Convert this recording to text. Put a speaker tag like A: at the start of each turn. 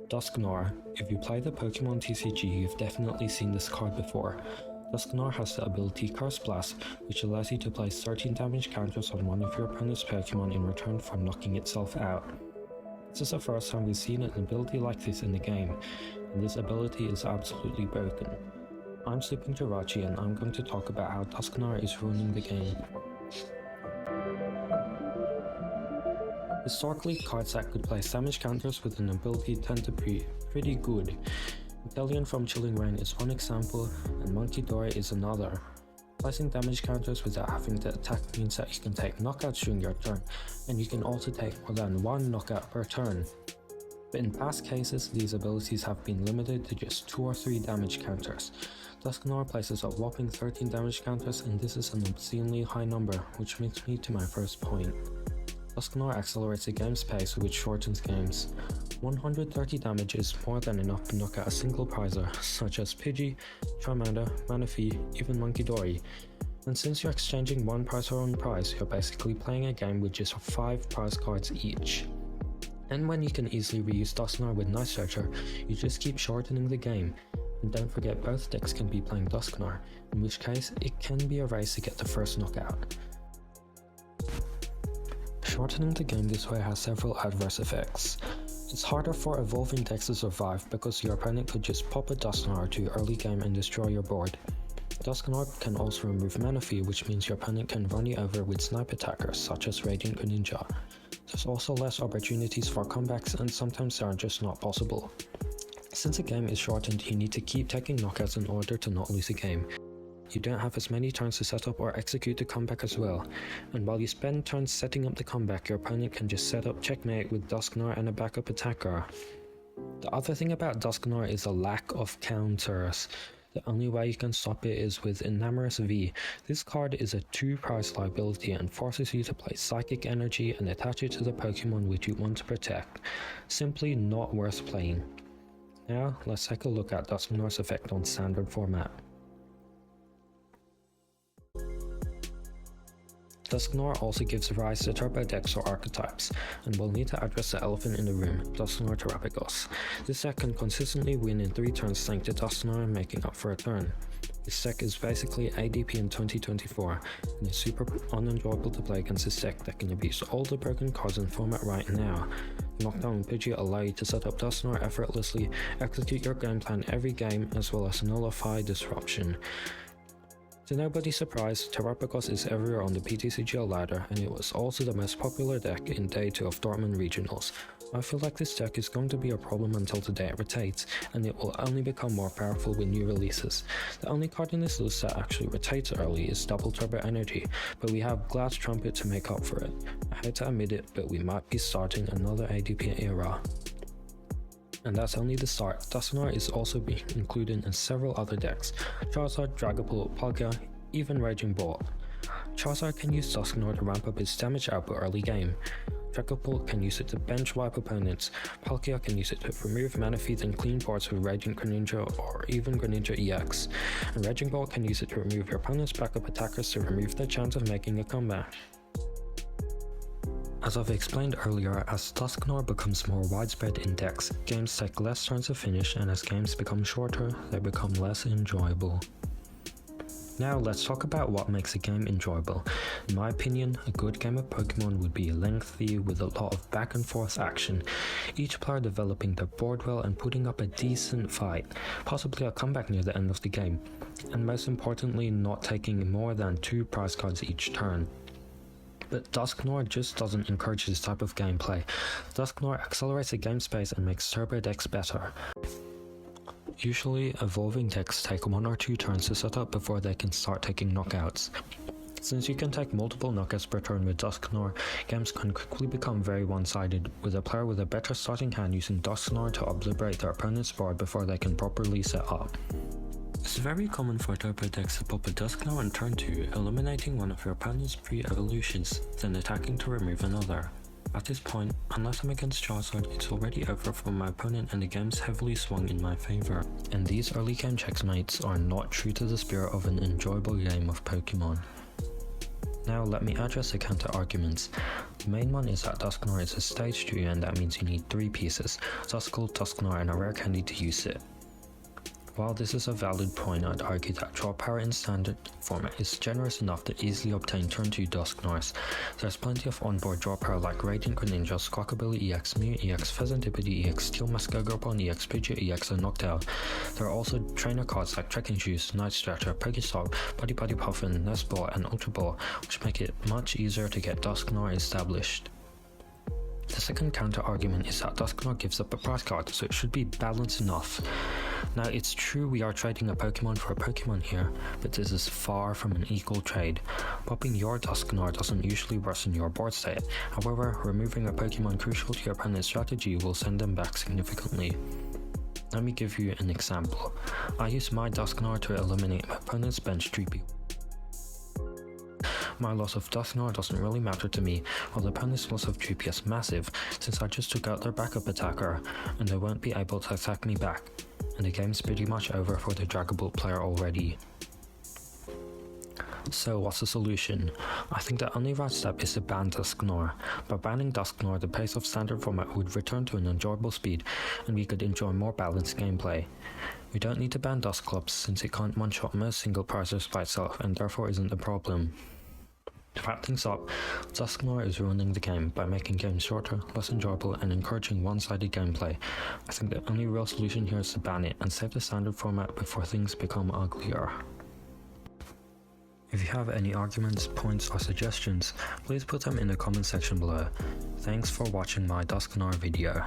A: Dusknoir. If you play the Pokemon TCG, you've definitely seen this card before. Dusknoir has the ability Curse Blast, which allows you to place 13 damage counters on one of your opponent's Pokemon in return for knocking itself out. This is the first time we've seen an ability like this in the game, and this ability is absolutely broken. I'm Sleeping Jirachi, and I'm going to talk about how Dusknoir is ruining the game. Historically, cards that could place damage counters with an ability tend to be pretty good. Inteleon from Chilling Reign is one example, and Monkey Dory is another. Placing damage counters without having to attack means that you can take knockouts during your turn, and you can also take more than one knockout per turn. But in past cases, these abilities have been limited to just 2 or 3 damage counters. Dusknoir places a whopping 13 damage counters, and this is an obscenely high number, which brings me to my first point. Dusknoir accelerates the game's pace, which shortens games. 130 damage is more than enough to knock out a single prizer, such as Pidgey, Charmander, Manaphy, even Monkey Dory. And since you're exchanging one prize or one prize, you're basically playing a game with just 5 prize cards each. And when you can easily reuse Dusknoir with Night Searcher, you just keep shortening the game. And don't forget, both decks can be playing Dusknoir, in which case it can be a race to get the first knockout. Shortening the game this way has several adverse effects. It's harder for evolving decks to survive because your opponent could just pop a Dusknoir to your early game and destroy your board. Dusknoir can also remove Manaphy, which means your opponent can run you over with snipe attackers such as Radiant Greninja. There's also less opportunities for comebacks, and sometimes they are just not possible. Since the game is shortened, you need to keep taking knockouts in order to not lose a game. You don't have as many turns to set up or execute the comeback as well, and while you spend turns setting up the comeback, your opponent can just set up checkmate with Dusknoir and a backup attacker. The other thing about Dusknoir is the lack of counters. The only way you can stop it is with Enamorous V. This card is a 2-price liability and forces you to play Psychic Energy and attach it to the Pokemon which you want to protect. Simply not worth playing. Now, let's take a look at Dusknoir's effect on standard format. Dusknoir also gives rise to turbo decks or archetypes, and we'll need to address the elephant in the room, Dusknoir Terapagos. This deck can consistently win in 3 turns thanks to Dusknoir making up for a turn. This deck is basically ADP in 2024, and is super unenjoyable to play against this deck that can abuse all the broken cards in format right now. Knockdown and Pidgey allow you to set up Dusknoir effortlessly, execute your game plan every game, as well as nullify disruption. To nobody's surprise, Terapagos is everywhere on the PTCGL ladder, and it was also the most popular deck in Day 2 of Dortmund Regionals. I feel like this deck is going to be a problem until the day it rotates, and it will only become more powerful with new releases. The only card in this list that actually rotates early is Double Turbo Energy, but we have Glass Trumpet to make up for it. I hate to admit it, but we might be starting another ADP era. And that's only the start. Dusknoir is also being included in several other decks: Charizard, Dragapult, Palkia, even Raging Bull. Charizard can use Dusknoir to ramp up its damage output early game. Dragapult can use it to bench wipe opponents. Palkia can use it to remove Manaphy and clean boards with Radiant Greninja or even Greninja EX. And Raging Bull can use it to remove your opponent's backup attackers to remove their chance of making a comeback. As I've explained earlier, as Dusknoir becomes more widespread in decks, games take less turns to finish, and as games become shorter, they become less enjoyable. Now let's talk about what makes a game enjoyable. In my opinion, a good game of Pokemon would be lengthy with a lot of back and forth action, each player developing their board well and putting up a decent fight, possibly a comeback near the end of the game, and most importantly not taking more than 2 prize cards each turn. But Dusknoir just doesn't encourage this type of gameplay. Dusknoir accelerates the game space and makes turbo decks better. Usually, evolving decks take 1 or 2 turns to set up before they can start taking knockouts. Since you can take multiple knockouts per turn with Dusknoir, games can quickly become very one-sided, with a player with a better starting hand using Dusknoir to obliterate their opponent's board before they can properly set up. It's very common for turbo decks to pop a Dusknoir on turn 2, eliminating one of your opponent's pre-evolutions, then attacking to remove another. At this point, unless I'm against Charizard, it's already over for my opponent and the game's heavily swung in my favor. And these early game checkmates are not true to the spirit of an enjoyable game of Pokemon. Now let me address the counter-arguments. The main one is that Dusknoir is a stage 2 and that means you need 3 pieces, Duskull, Dusknoir and a rare candy to use it. While this is a valid point, I'd argue that draw power in standard format is generous enough to easily obtain turn 2 Dusknoirs. There's plenty of onboard draw power like Radiant Greninja, Squawkabilly EX, Mew EX, Pheasantipity EX, Steel Mascagopon EX, Pidgeot EX and Noctowl. There are also trainer cards like Trekking Shoes, Night Stretcher, Pokestop, Buddy Buddy Poffin, Nest Ball and Ultra Ball, which make it much easier to get Dusknoir established. The second counter-argument is that Dusknoir gives up a prize card, so it should be balanced enough. Now it's true we are trading a Pokemon for a Pokemon here, but this is far from an equal trade. Popping your Dusknoir doesn't usually worsen your board state, however, removing a Pokemon crucial to your opponent's strategy will send them back significantly. Let me give you an example. I use my Dusknoir to eliminate my opponent's bench 3P. My loss of Dusknoir doesn't really matter to me, while the opponent's loss of 3P is massive, since I just took out their backup attacker, and they won't be able to attack me back, and the game's pretty much over for the Dragapult player already. So what's the solution? I think the only right step is to ban Dusknoir. By banning Dusknoir, the pace of standard format would return to an enjoyable speed, and we could enjoy more balanced gameplay. We don't need to ban dusclops, since it can't one-shot most single prizes by itself, and therefore isn't a problem. To wrap things up, Dusknoir is ruining the game by making games shorter, less enjoyable and encouraging one-sided gameplay. I think the only real solution here is to ban it and save the standard format before things become uglier. If you have any arguments, points or suggestions, please put them in the comment section below. Thanks for watching my Dusknoir video.